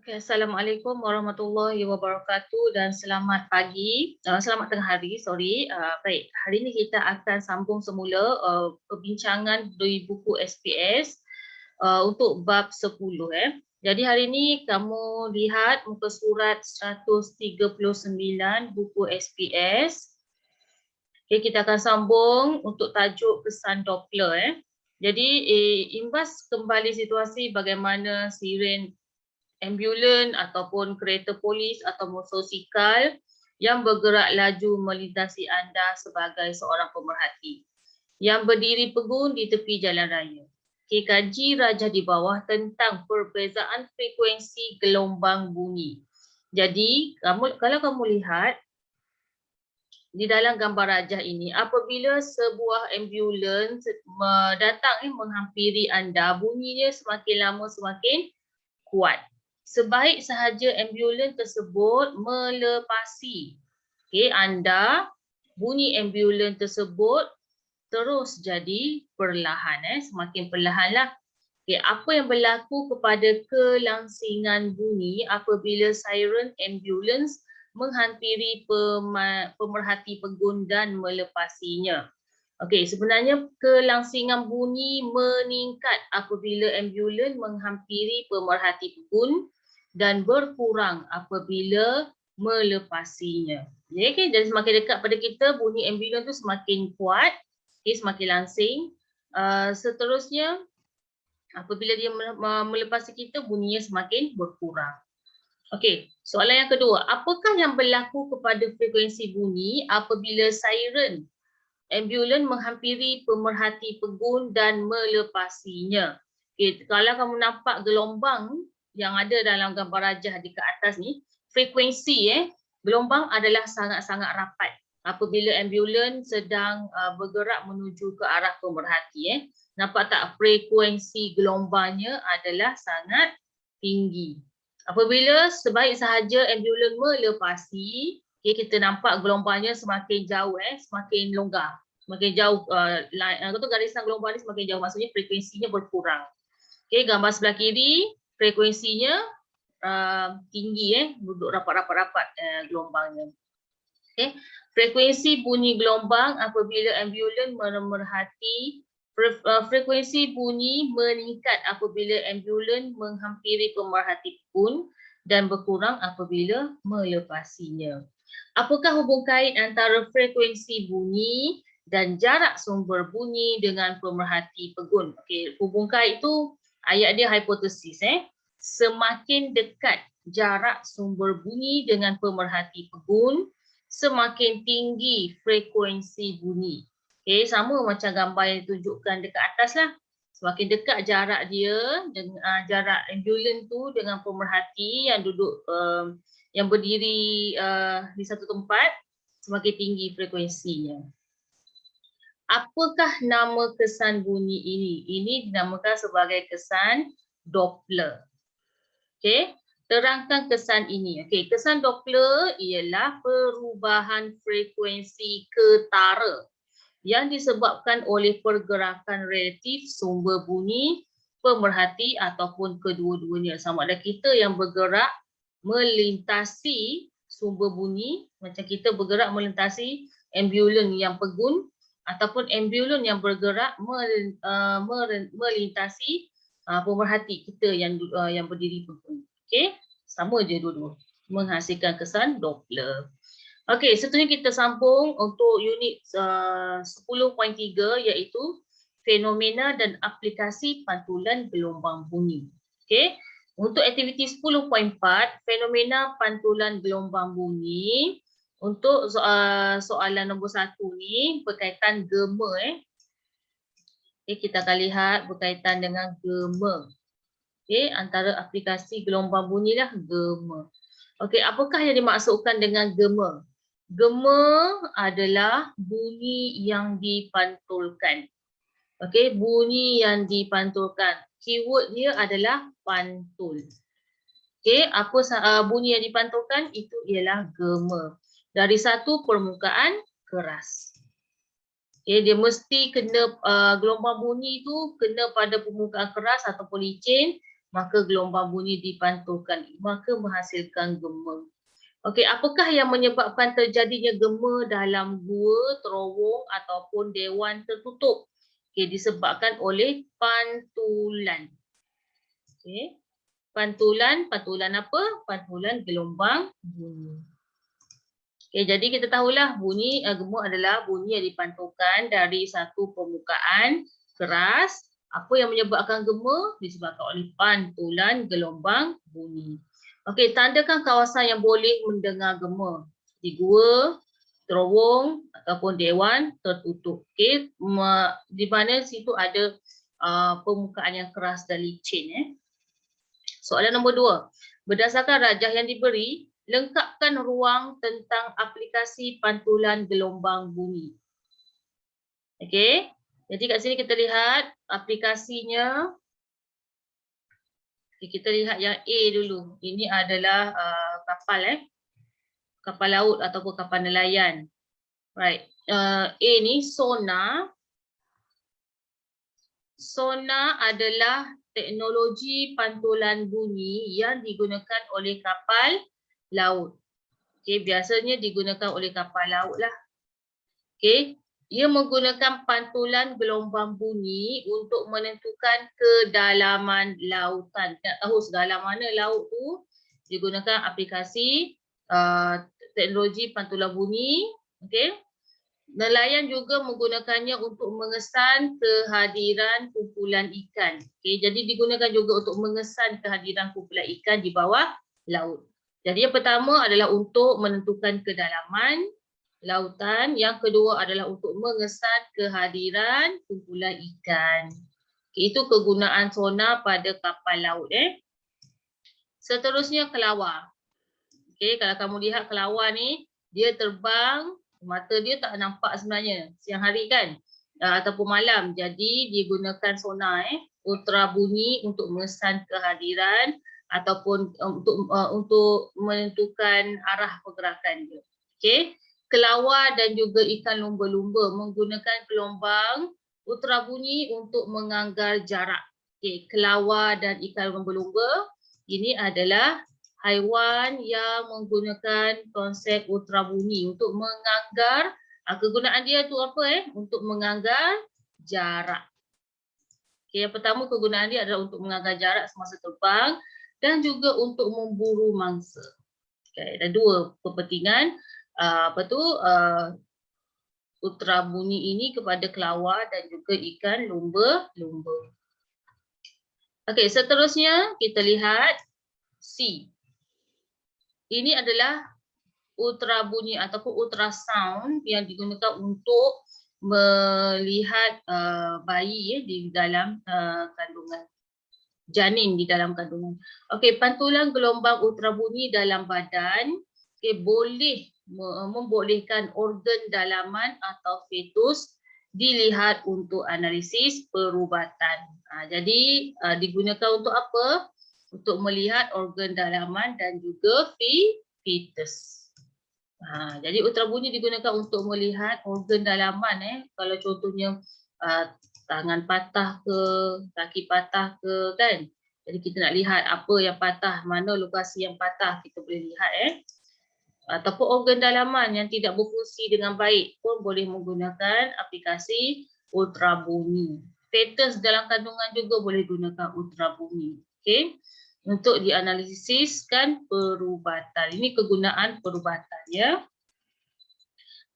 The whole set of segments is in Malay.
Okay, Assalamualaikum warahmatullahi wabarakatuh dan selamat pagi, selamat tengah hari, sorry. Baik, hari ini kita akan sambung semula perbincangan dari buku SPS untuk bab 10. Jadi hari ini kamu lihat muka surat 139 buku SPS. Okay, kita akan sambung untuk tajuk kesan Doppler. Jadi imbas kembali situasi bagaimana siren ambulan ataupun kereta polis atau motosikal yang bergerak laju melintasi anda sebagai seorang pemerhati yang berdiri pegun di tepi jalan raya. Kaji rajah di bawah tentang perbezaan frekuensi gelombang bunyi. Jadi, kalau kamu lihat di dalam gambar rajah ini, apabila sebuah ambulans datang menghampiri anda, bunyinya semakin lama semakin kuat. Sebaik sahaja ambulans tersebut melepasi anda, bunyi ambulans tersebut terus jadi perlahan, semakin perlahanlah. Apa yang berlaku kepada kelangsingan bunyi apabila siren ambulans menghampiri pemerhati pegun dan melepasinya? Sebenarnya kelangsingan bunyi meningkat apabila ambulans menghampiri pemerhati pegun dan berkurang apabila melepasinya. Jadi semakin dekat pada kita, bunyi ambulans tu semakin kuat, semakin langsing. Seterusnya, apabila dia melepasi kita, bunyinya semakin berkurang. Soalan yang kedua, apakah yang berlaku kepada frekuensi bunyi apabila siren ambulans menghampiri pemerhati pegun dan melepasinya? Kalau kamu nampak gelombang yang ada dalam gambar rajah di ke atas ni, frekuensi gelombang adalah sangat-sangat rapat apabila ambulans sedang bergerak menuju ke arah pemerhati. Nampak tak, frekuensi gelombangnya adalah sangat tinggi. Apabila sebaik sahaja ambulans melepasi, kita nampak gelombangnya semakin jauh, semakin longgar, semakin jauh. Garisan gelombang ni semakin jauh, maksudnya frekuensinya berkurang. Gambar sebelah kiri, frekuensinya tinggi, duduk rapat-rapat gelombangnya. Frekuensi bunyi gelombang apabila ambulans memerhati. Frekuensi bunyi meningkat apabila ambulans menghampiri pemerhati pegun dan berkurang apabila melepasinya. Apakah hubung kait antara frekuensi bunyi dan jarak sumber bunyi dengan pemerhati pegun? Hubung kait itu ayat dia hipotesis. Semakin dekat jarak sumber bunyi dengan pemerhati pegun, semakin tinggi frekuensi bunyi. Sama macam gambar yang ditunjukkan dekat atas lah. Semakin dekat jarak dia dengan jarak ambulans tu dengan pemerhati yang duduk yang berdiri di satu tempat, semakin tinggi frekuensinya. Apakah nama kesan bunyi ini? Ini dinamakan sebagai kesan Doppler. Terangkan kesan ini. Kesan Doppler ialah perubahan frekuensi ketara yang disebabkan oleh pergerakan relatif sumber bunyi, pemerhati ataupun kedua-duanya. Sama ada kita yang bergerak melintasi sumber bunyi, macam kita bergerak melintasi ambulans yang pegun, ataupun ambulans yang bergerak melintasi pemerhati kita yang berdiri pegun. Sama je dua-dua, menghasilkan kesan Doppler. Seterusnya kita sambung untuk unit 10.3 iaitu fenomena dan aplikasi pantulan gelombang bunyi. Untuk aktiviti 10.4, fenomena pantulan gelombang bunyi. Untuk soalan nombor 1 ni berkaitan gema. Kita akan lihat berkaitan dengan gema. Antara aplikasi gelombang bunyi lah gema. Apakah yang dimaksudkan dengan gema? Gema adalah bunyi yang dipantulkan. Bunyi yang dipantulkan. Keyword dia adalah pantul. Apa bunyi yang dipantulkan? Itu ialah gema. Dari satu permukaan keras. Dia mesti kena gelombang bunyi itu kena pada permukaan keras ataupun licin maka gelombang bunyi dipantulkan, maka menghasilkan gema. Okey, apakah yang menyebabkan terjadinya gema dalam gua, terowong ataupun dewan tertutup? Okey, disebabkan oleh pantulan. Okey. Pantulan apa? Pantulan gelombang bunyi. Okey, jadi kita tahulah bunyi gema adalah bunyi yang dipantulkan dari satu permukaan keras. Apa yang menyebabkan gema? Disebabkan oleh pantulan gelombang bunyi. Okey, tandakan kawasan yang boleh mendengar gema. Di gua, terowong ataupun dewan tertutup. Okey, di mana situ ada permukaan yang keras dan licin. Soalan nombor 2. Berdasarkan rajah yang diberi, lengkapkan ruang tentang aplikasi pantulan gelombang bunyi. Okey. Jadi kat sini kita lihat aplikasinya. Okay, kita lihat yang A dulu. Ini adalah kapal kapal laut ataupun kapal nelayan. Right. A ni sonar. Sonar adalah teknologi pantulan bunyi yang digunakan oleh kapal laut. Okey, biasanya digunakan oleh kapal laut lah. Okey, ia menggunakan pantulan gelombang bunyi untuk menentukan kedalaman lautan. Nak tahu sedalam mana laut tu, digunakan aplikasi teknologi pantulan bunyi. Okey. Nelayan juga menggunakannya untuk mengesan kehadiran kumpulan ikan. Okay, jadi digunakan juga untuk mengesan kehadiran kumpulan ikan di bawah laut. Jadi yang pertama adalah untuk menentukan kedalaman lautan. Yang kedua adalah untuk mengesan kehadiran kumpulan ikan. Okay, itu kegunaan sonar pada kapal laut. Seterusnya kelawar. Okay, kalau kamu lihat kelawar ni, dia terbang. Mata dia tak nampak sebenarnya siang hari kan ataupun malam. Jadi digunakan sonar ultra bunyi untuk mengesan kehadiran ataupun untuk menentukan arah pergerakan dia. Okey. Kelawar dan juga ikan lumba-lumba menggunakan gelombang ultra bunyi untuk menganggar jarak. Okey, kelawar dan ikan lumba-lumba ini adalah haiwan yang menggunakan konsep ultra bunyi untuk menganggar, kegunaan dia tu apa untuk menganggar jarak. Okay, yang pertama kegunaan dia adalah untuk menganggar jarak semasa terbang dan juga untuk memburu mangsa. Okay, ada dua kepentingan ultra bunyi ini kepada kelawar dan juga ikan lumba-lumba. Okey, seterusnya kita lihat C. Ini adalah ultra bunyi ataupun ultrasound yang digunakan untuk melihat bayi di dalam kandungan, janin di dalam kandungan. Okey, pantulan gelombang ultra bunyi dalam badan boleh membolehkan organ dalaman atau fetus dilihat untuk analisis perubatan. Jadi digunakan untuk apa? Untuk melihat organ dalaman dan juga fetus. Jadi ultra bunyi digunakan untuk melihat organ dalaman. Kalau contohnya tangan patah ke, kaki patah ke kan. Jadi kita nak lihat apa yang patah, mana lokasi yang patah kita boleh lihat Ataupun organ dalaman yang tidak berfungsi dengan baik pun boleh menggunakan aplikasi ultra bunyi. Fetus dalam kandungan juga boleh gunakan ultra bunyi. Okey. Untuk dianalisiskan perubatan. Ini kegunaan perubatan ya.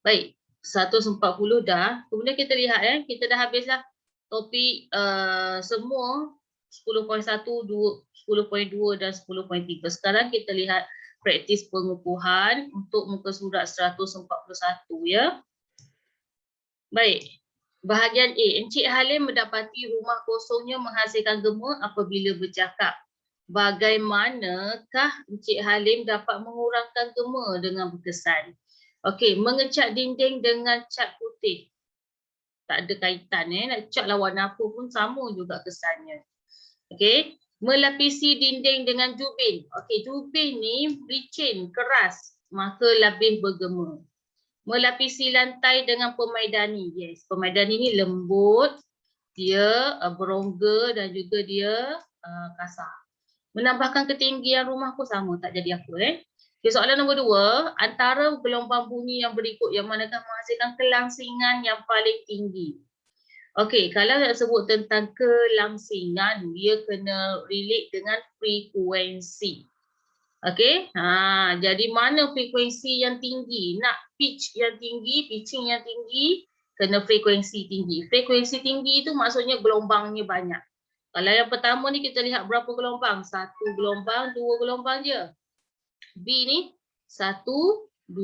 Baik, 140 dah. Kemudian kita lihat kita dah habislah topik semua 10.1, 10.2 dan 10.3. Sekarang kita lihat praktis pengukuhan untuk muka surat 141 ya. Baik. Bahagian A, Encik Halim mendapati rumah kosongnya menghasilkan gema apabila bercakap. Bagaimanakah Encik Halim dapat mengurangkan gema dengan berkesan? Okey, mengecat dinding dengan cat putih. Tak ada kaitan nak cat lah warna apa pun sama juga kesannya. Okey, melapisi dinding dengan jubin. Okey, jubin ni licin, keras, maka lebih bergema. Melapisi lantai dengan pemaidani. Yes, pemaidani ni lembut, dia berongga dan juga dia kasar. Menambahkan ketinggian rumah pun sama, tak jadi apa. Okay, soalan nombor 2, antara gelombang bunyi yang berikut yang manakah menghasilkan kelangsingan yang paling tinggi? Okey, kalau nak sebut tentang kelangsingan, dia kena relate dengan frekuensi. Okey, jadi mana frekuensi yang tinggi? Nak pitch yang tinggi, pitching yang tinggi, kena frekuensi tinggi. Frekuensi tinggi itu maksudnya gelombangnya banyak. Kalau yang pertama ni kita lihat berapa gelombang? 1 gelombang, 2 gelombang je. B ni 1, 2,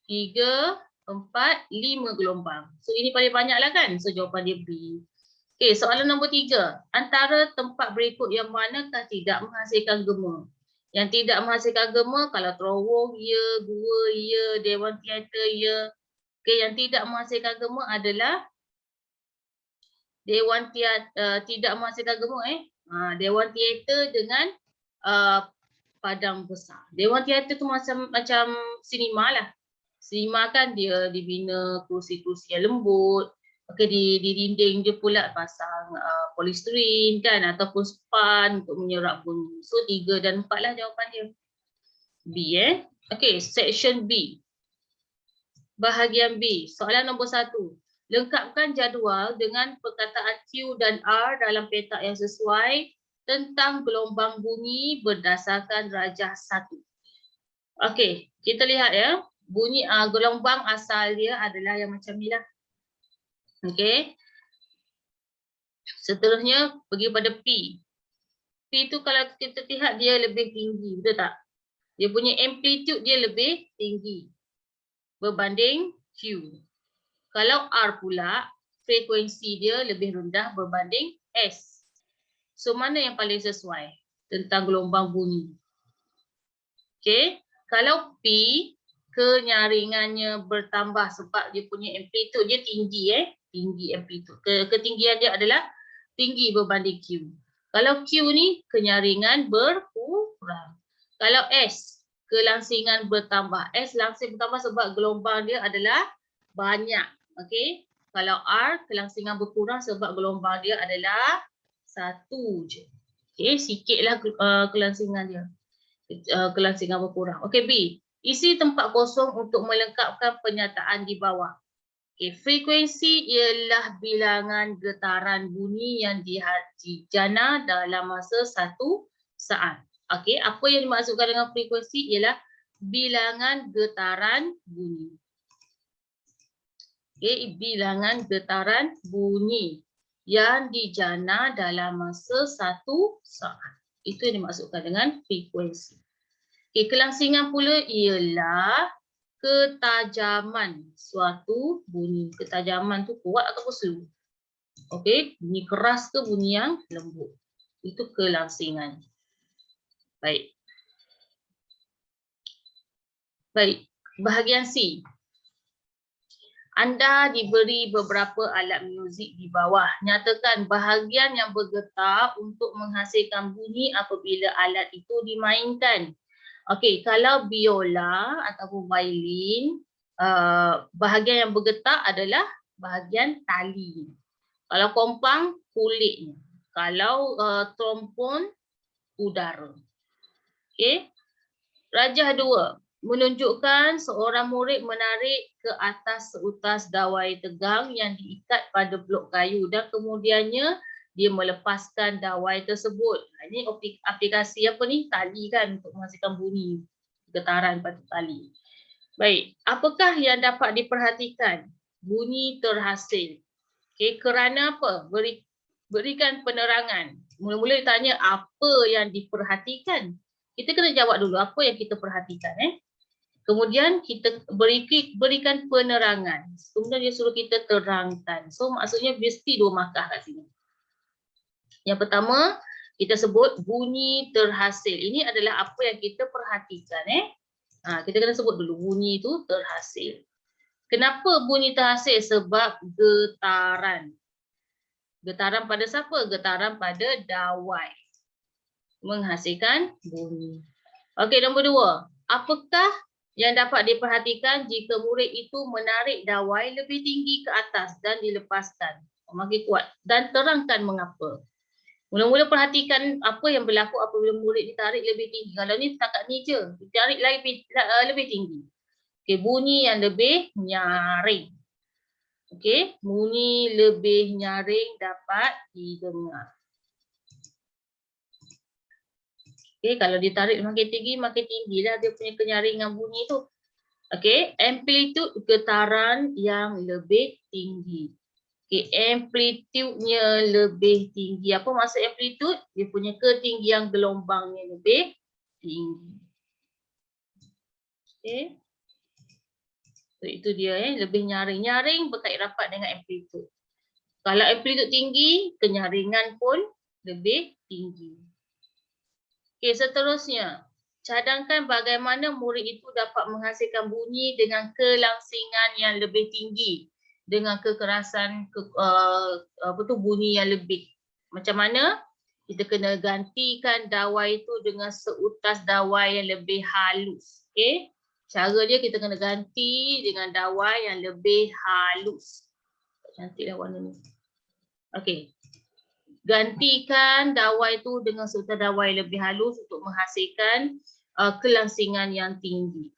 3, 4, 5 gelombang. So ini paling banyak lah kan? So jawapan dia B. Okey, soalan nombor 3. Antara tempat berikut yang manakah tidak menghasilkan gema? Yang tidak menghasilkan gema, kalau terowong ya, gua ya, dewan teater ya. Okey, yang tidak menghasilkan gema adalah dewan teater, tidak menghasilkan gema dewan teater dengan padang besar. Dewan teater tu macam sinema lah. Sinema kan dia dibina kerusi-kerusi yang lembut. Okey, di dinding dia pula pasang polisterin kan ataupun span untuk menyerap bunyi. So 3 dan 4 lah jawapan dia. B Okey, section B. Bahagian B. Soalan nombor 1. Lengkapkan jadual dengan perkataan Q dan R dalam petak yang sesuai tentang gelombang bunyi berdasarkan rajah 1. Okey, kita lihat ya. Bunyi gelombang asal dia adalah yang macam ni lah. Okey. Seterusnya pergi pada P. P tu kalau kita lihat dia lebih tinggi, betul tak? Dia punya amplitude dia lebih tinggi berbanding Q. Kalau R pula, frekuensi dia lebih rendah berbanding S. So mana yang paling sesuai tentang gelombang bunyi? Okey, kalau P kenyaringannya bertambah sebab dia punya amplitude dia tinggi tinggi amplitude. Ketinggian dia adalah tinggi berbanding Q. Kalau Q ni kenyaringan berkurang. Kalau S kelangsingan bertambah. S langsing bertambah sebab gelombang dia adalah banyak. Okey. Kalau R kelangsingan berkurang sebab gelombang dia adalah satu je. Okey, sikitlah kelangsingan dia. Kelangsingan berkurang. Okey, B. Isi tempat kosong untuk melengkapkan pernyataan di bawah. Okay, frekuensi ialah bilangan getaran bunyi yang dijana dalam masa 1 saat. Okey, apa yang dimaksudkan dengan frekuensi ialah bilangan getaran bunyi. Okey, bilangan getaran bunyi yang dijana dalam masa 1 saat. Itu yang dimaksudkan dengan frekuensi. Okay, kelangsingan pula ialah ketajaman suatu bunyi. Ketajaman tu kuat atau slow. Okey, bunyi keras ke bunyi yang lembut. Itu kelangsingan. Baik. Baik, bahagian C. Anda diberi beberapa alat muzik di bawah. Nyatakan bahagian yang bergetar untuk menghasilkan bunyi apabila alat itu dimainkan. Okey, kalau biola ataupun violin, bahagian yang bergetar adalah bahagian tali. Kalau kompang, kulitnya. Kalau trombon, udara. Okey. Rajah 2. Menunjukkan seorang murid menarik ke atas seutas dawai tegang yang diikat pada blok kayu dan kemudiannya dia melepaskan dawai tersebut. Ini aplikasi apa ni? Tali kan untuk menghasilkan bunyi getaran pada tali. Baik, apakah yang dapat diperhatikan? Bunyi terhasil. Okey, kerana apa? Berikan penerangan. Mula-mula ditanya apa yang diperhatikan. Kita kena jawab dulu apa yang kita perhatikan. Kemudian kita berikan penerangan. Kemudian dia suruh kita terangkan. So maksudnya mesti 2 markah kat sini. Yang pertama, kita sebut bunyi terhasil. Ini adalah apa yang kita perhatikan. Kita kena sebut dulu bunyi itu terhasil. Kenapa bunyi terhasil? Sebab getaran. Getaran pada siapa? Getaran pada dawai. Menghasilkan bunyi. Okey, nombor 2. Apakah yang dapat diperhatikan jika murid itu menarik dawai lebih tinggi ke atas dan dilepaskan? Makin kuat. Dan terangkan mengapa. Mula-mula perhatikan apa yang berlaku apabila murid ditarik lebih tinggi. Kalau ni setakat ni je, ditarik lebih tinggi. Okey, bunyi yang lebih nyaring. Okey, bunyi lebih nyaring dapat didengar. Okey, kalau ditarik makin tinggilah dia punya kenyaringan bunyi tu. Okey, amplitude getaran yang lebih tinggi. Okey, amplitude-nya lebih tinggi. Apa maksud amplitude? Dia punya ketinggian gelombangnya lebih tinggi. Okey. So, itu dia lebih nyaring. Nyaring berkait rapat dengan amplitude. Kalau amplitude tinggi, kenyaringan pun lebih tinggi. Okey, seterusnya. Cadangkan bagaimana murid itu dapat menghasilkan bunyi dengan kelangsingan yang lebih tinggi. Dengan kekerasan bunyi yang lebih. Macam mana? Kita kena gantikan dawai itu dengan seutas dawai yang lebih halus. Okey? Cara dia kita kena ganti dengan dawai yang lebih halus. Cantiklah warna ni. Okey. Gantikan dawai itu dengan seutas dawai lebih halus untuk menghasilkan kelangsingan yang tinggi.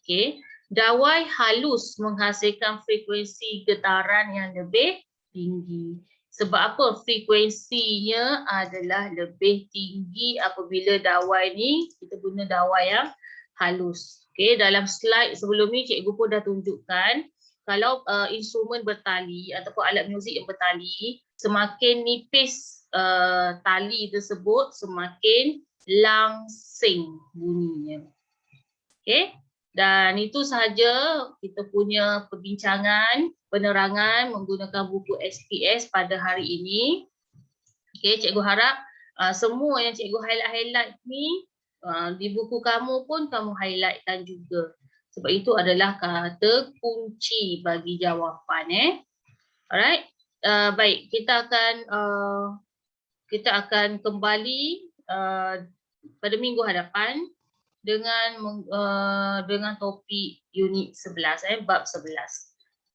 Okey. Dawai halus menghasilkan frekuensi getaran yang lebih tinggi. Sebab apa? Frekuensinya adalah lebih tinggi apabila dawai ni kita guna dawai yang halus. Okey, dalam slide sebelum ni cikgu pun dah tunjukkan kalau instrumen bertali ataupun alat muzik yang bertali, semakin nipis tali tersebut, semakin langsing bunyinya. Okey. Dan itu sahaja kita punya perbincangan, penerangan menggunakan buku SPS pada hari ini. Okey, cikgu harap semua yang cikgu highlight ni di buku kamu pun kamu highlightkan juga. Sebab itu adalah kata kunci bagi jawapan. Alright. Baik, kita akan kembali pada minggu hadapan dengan topik unit 11 bab 11.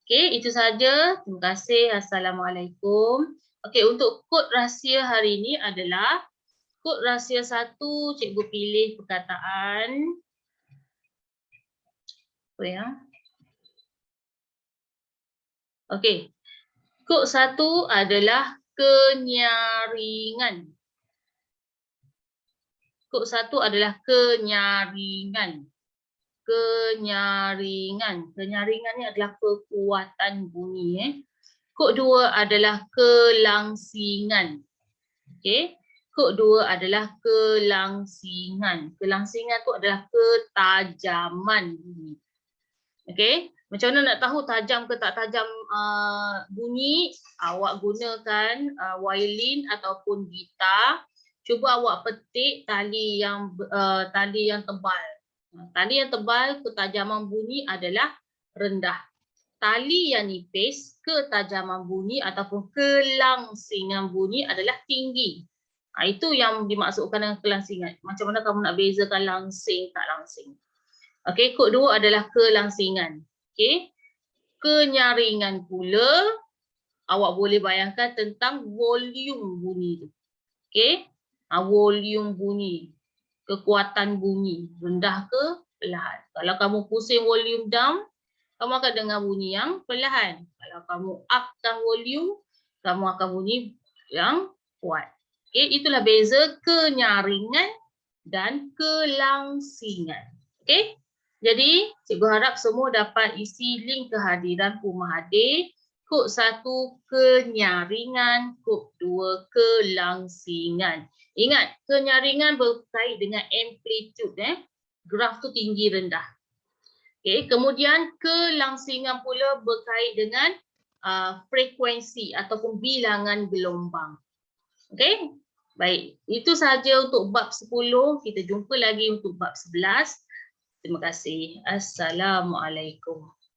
Okey, itu saja. Terima kasih. Assalamualaikum. Okey, untuk kod rahsia hari ini adalah kod rahsia 1, cikgu pilih perkataan apa ya? Okey. Kod 1 adalah kenyaringan. Kod 1 adalah kenyaringan. Kenyaringan. Kenyaringan ni adalah kekuatan bunyi. Kod 2 adalah kelangsingan. Okey. Kod 2 adalah kelangsingan. Kelangsingan tu adalah ketajaman bunyi. Okey. Macam mana nak tahu tajam ke tak tajam bunyi? Awak gunakan violin ataupun gitar. Cuba awak petik tali yang tebal. Tali yang tebal, ketajaman bunyi adalah rendah. Tali yang nipis, ketajaman bunyi ataupun kelangsingan bunyi adalah tinggi. Itu yang dimaksudkan dengan kelangsingan. Macam mana kamu nak bezakan langsing tak langsing? Okey, kod 2 adalah kelangsingan. Okey. Kenyaringan pula awak boleh bayangkan tentang volume bunyi tu. Okey. Volume bunyi, kekuatan bunyi, rendah ke perlahan. Kalau kamu pusing volume down, kamu akan dengar bunyi yang perlahan. Kalau kamu upkan volume, kamu akan bunyi yang kuat. Okey, itulah beza kenyaringan dan kelangsingan. Okey? Jadi, cikgu harap semua dapat isi link kehadiran Pumahadir. Kod 1 kenyaringan, kod 2 kelangsingan. Ingat, kenyaringan berkait dengan amplitude. Graf tu tinggi rendah. Okay. Kemudian kelangsingan pula berkait dengan frekuensi ataupun bilangan gelombang. Okey. Baik, itu sahaja untuk bab 10. Kita jumpa lagi untuk bab 11. Terima kasih. Assalamualaikum.